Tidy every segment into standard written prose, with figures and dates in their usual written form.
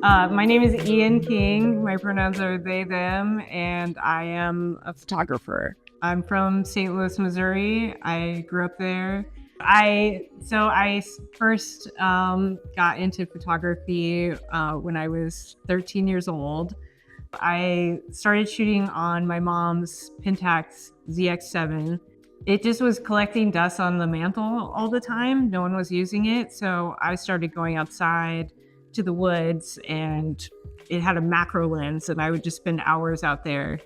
My name is Ian King. My pronouns are they, them, and I am a photographer. I'm from St. Louis, Missouri. I grew up there. I first got into photography when I was 13 years old. I started shooting on my mom's Pentax ZX7. It just was collecting dust on the mantle all the time. No one was using it. So I started going outside to the woods, and it had a macro lens, and I would just spend hours out there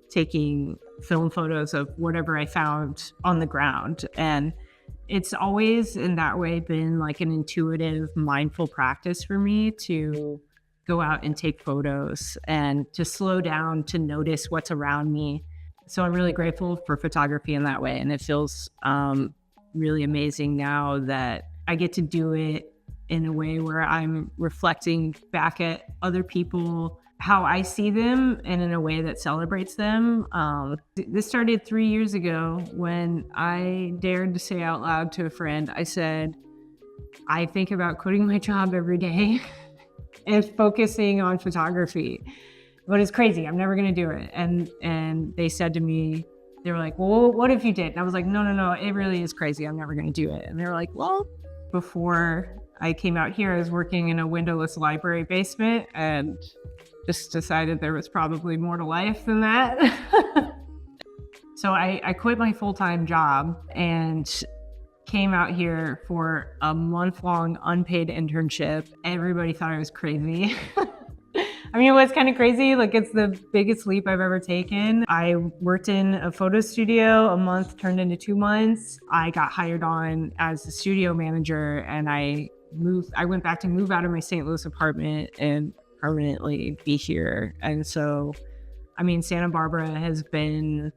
taking film photos of whatever I found on the ground. And it's always in that way been like an intuitive, mindful practice for me to go out and take photos and to slow down, to notice what's around me. So I'm really grateful for photography in that way. And it feels really amazing now that I get to do it in a way where I'm reflecting back at other people, how I see them, and in a way that celebrates them. This started 3 years ago when I dared to say out loud to a friend, I said, I think about quitting my job every day and focusing on photography. But it's crazy. I'm never going to do it. And they said to me, they were like, well, what if you did? And I was like, no, it really is crazy. I'm never going to do it. And they were like, well, before I came out here, I was working in a windowless library basement and just decided there was probably more to life than that. So I quit my full-time job and came out here for a month-long unpaid internship. Everybody thought I was crazy. I mean, it was kind of crazy. Like, it's the biggest leap I've ever taken. I worked in a photo studio. A month turned into 2 months. I got hired on as the studio manager, and I went back to move out of my St. Louis apartment and permanently be here. And so, I mean, Santa Barbara has been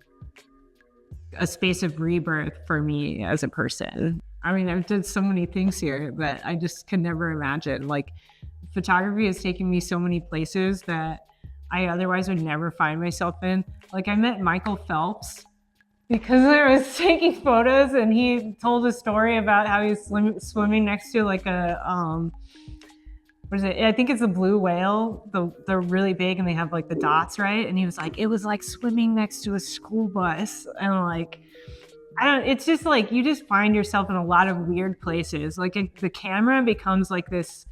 a space of rebirth for me as a person. I mean, I've done so many things here that I just could never imagine. Like, photography has taken me so many places that I otherwise would never find myself in. Like, I met Michael Phelps because I was taking photos, and he told a story about how he was swimming next to like a, what is it? I think it's a blue whale. They're really big and they have like the dots, right? And he was like, it was like swimming next to a school bus. And like, it's just like, you just find yourself in a lot of weird places. Like, the camera becomes like this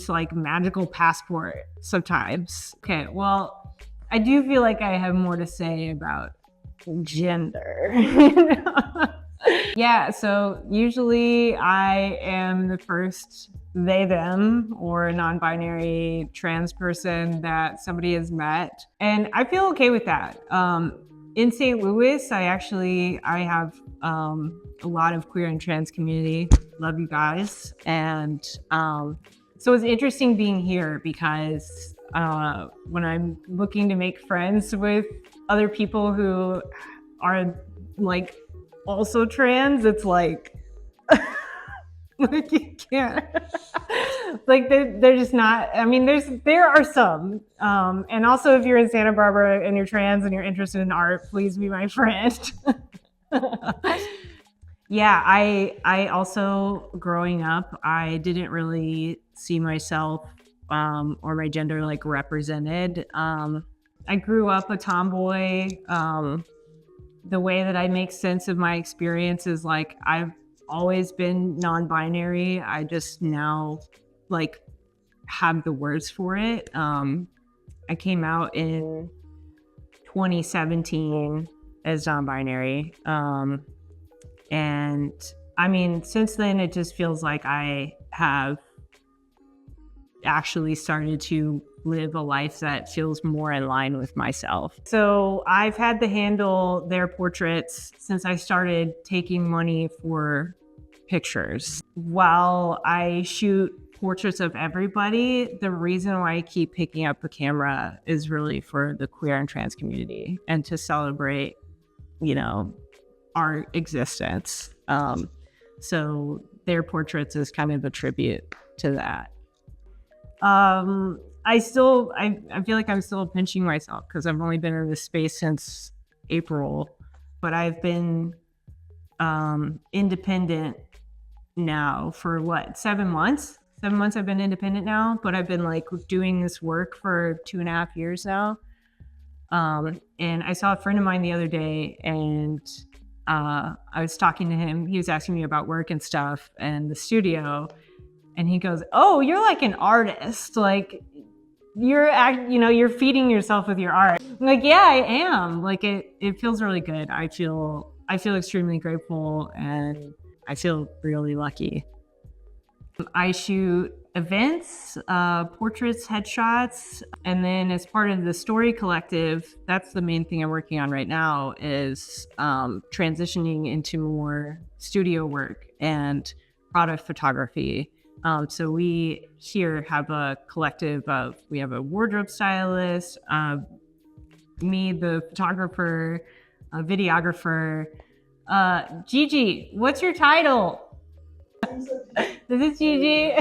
like magical passport sometimes. Okay, well, I do feel like I have more to say about gender. Yeah, so usually I am the first they, them, or non-binary trans person that somebody has met. And I feel okay with that. In St. Louis, I have a lot of queer and trans community. Love you guys. And so it's interesting being here because when I'm looking to make friends with other people who are like also trans, it's like, like you can't, like they're just not. I mean, there are some, and also if you're in Santa Barbara and you're trans and you're interested in art, please be my friend. Yeah, I also, growing up, I didn't really see myself or my gender like represented. I grew up a tomboy. The way that I make sense of my experience is like, I've always been non-binary. I just now like have the words for it. I came out in 2017 as non-binary. And I mean, since then, it just feels like I have actually started to live a life that feels more in line with myself. So I've had to handle their portraits since I started taking money for pictures. While I shoot portraits of everybody, the reason why I keep picking up a camera is really for the queer and trans community and to celebrate, you know, our existence. So their portraits is kind of a tribute to that. I feel like I'm still pinching myself because I've only been in this space since April, but I've been independent now for what, 7 months? 7 months I've been independent now, but I've been like doing this work for 2.5 years now. And I saw a friend of mine the other day, and I was talking to him. He was asking me about work and stuff and the studio, and he goes, "Oh, you're like an artist. Like you're feeding yourself with your art." I'm like, yeah, I am. Like it feels really good. I feel extremely grateful, and I feel really lucky. I shoot events, portraits, headshots, and then as part of the Story Collective, that's the main thing I'm working on right now, is transitioning into more studio work and product photography. So we here have a collective of, we have a wardrobe stylist, me, the photographer, a videographer. Gigi, what's your title? This is Gigi.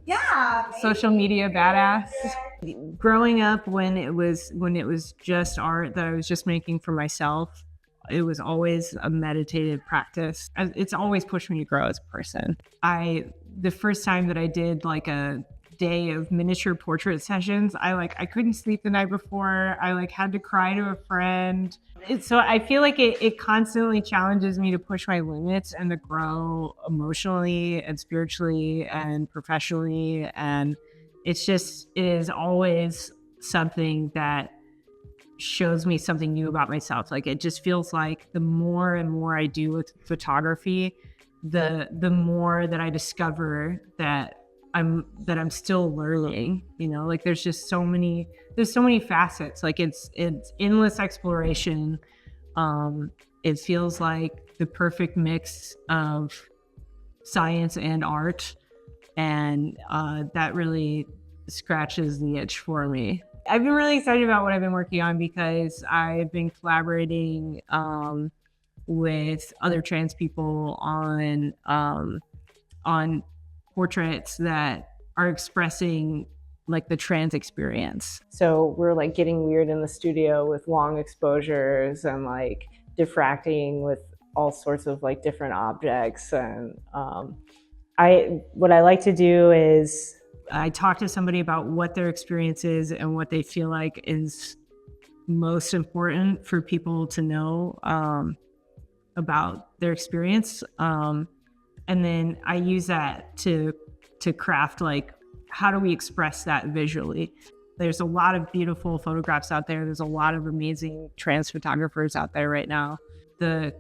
Yeah. Social media badass. Growing up, when it was just art that I was just making for myself, it was always a meditative practice. It's always pushed me to grow as a person. The first time that I did like a day of miniature portrait sessions, I couldn't sleep the night before. I had to cry to a friend. So I feel like it constantly challenges me to push my limits and to grow emotionally and spiritually and professionally. And it is always something that shows me something new about myself. Like, it just feels like the more and more I do with photography, the more that I discover that I'm still learning, like there's so many facets. Like it's endless exploration. It feels like the perfect mix of science and art. And that really scratches the itch for me. I've been really excited about what I've been working on, because I've been collaborating with other trans people on portraits that are expressing like the trans experience. So we're like getting weird in the studio with long exposures and like diffracting with all sorts of like different objects. And what I like to do is I talk to somebody about what their experience is and what they feel like is most important for people to know about their experience. And then I use that to craft, like, how do we express that visually? There's a lot of beautiful photographs out there. There's a lot of amazing trans photographers out there right now. The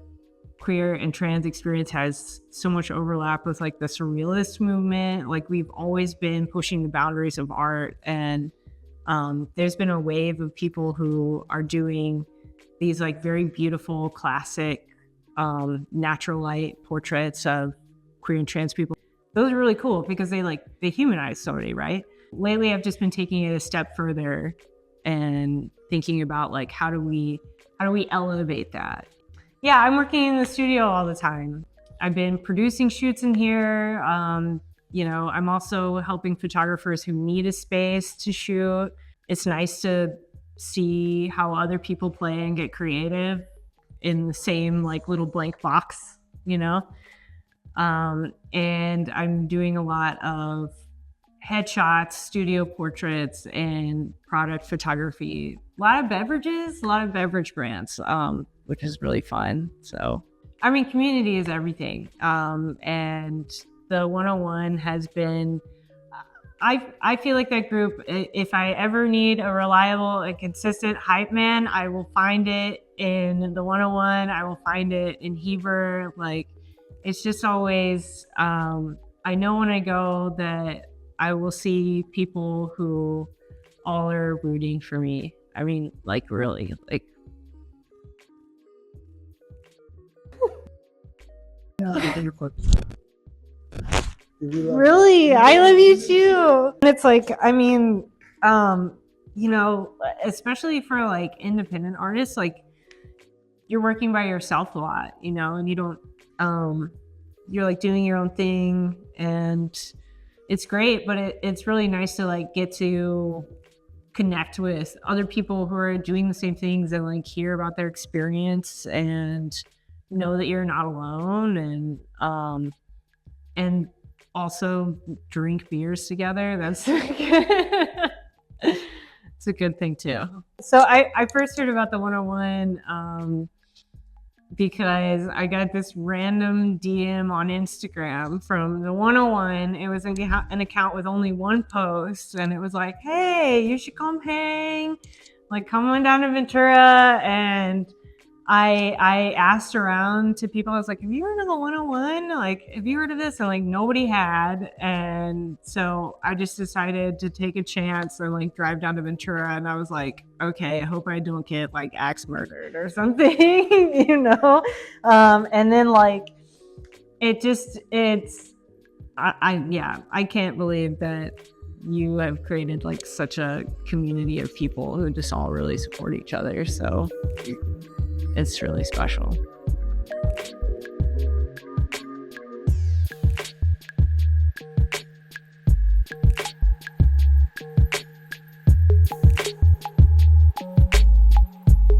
queer and trans experience has so much overlap with like the surrealist movement. Like, we've always been pushing the boundaries of art, and there's been a wave of people who are doing these like very beautiful classic natural light portraits of queer and trans people. Those are really cool because they humanize somebody, right? Lately, I've just been taking it a step further and thinking about like, how do we elevate that? Yeah, I'm working in the studio all the time. I've been producing shoots in here. I'm also helping photographers who need a space to shoot. It's nice to see how other people play and get creative in the same like little blank box, and I'm doing a lot of headshots, studio portraits, and product photography. A lot of beverage brands, which is really fun. So, community is everything. And the 101 has been, I feel like that group, if I ever need a reliable and consistent hype man, I will find it in the 101. I will find it in Heber. Like, it's just always, I know when I go that I will see people who all are rooting for me. Like, really, like. Really, I love you too. And it's like, especially for like independent artists, like, you're working by yourself a lot, and you don't, you're like doing your own thing, and it's great, but it's really nice to like get to connect with other people who are doing the same things and like hear about their experience and know that you're not alone. And also drink beers together. That's it's a good thing too. So I first heard about the 101 because I got this random DM on Instagram from the 101. It was an account with only one post, and it was like, hey, you should come hang, like come on down to Ventura. And I asked around to people. I was like, have you heard of the 101? Like, have you heard of this? And like nobody had. And so I just decided to take a chance and like drive down to Ventura. And I was like, okay, I hope I don't get like axe murdered or something, you know? And then like, I can't believe that you have created like such a community of people who just all really support each other. So it's really special.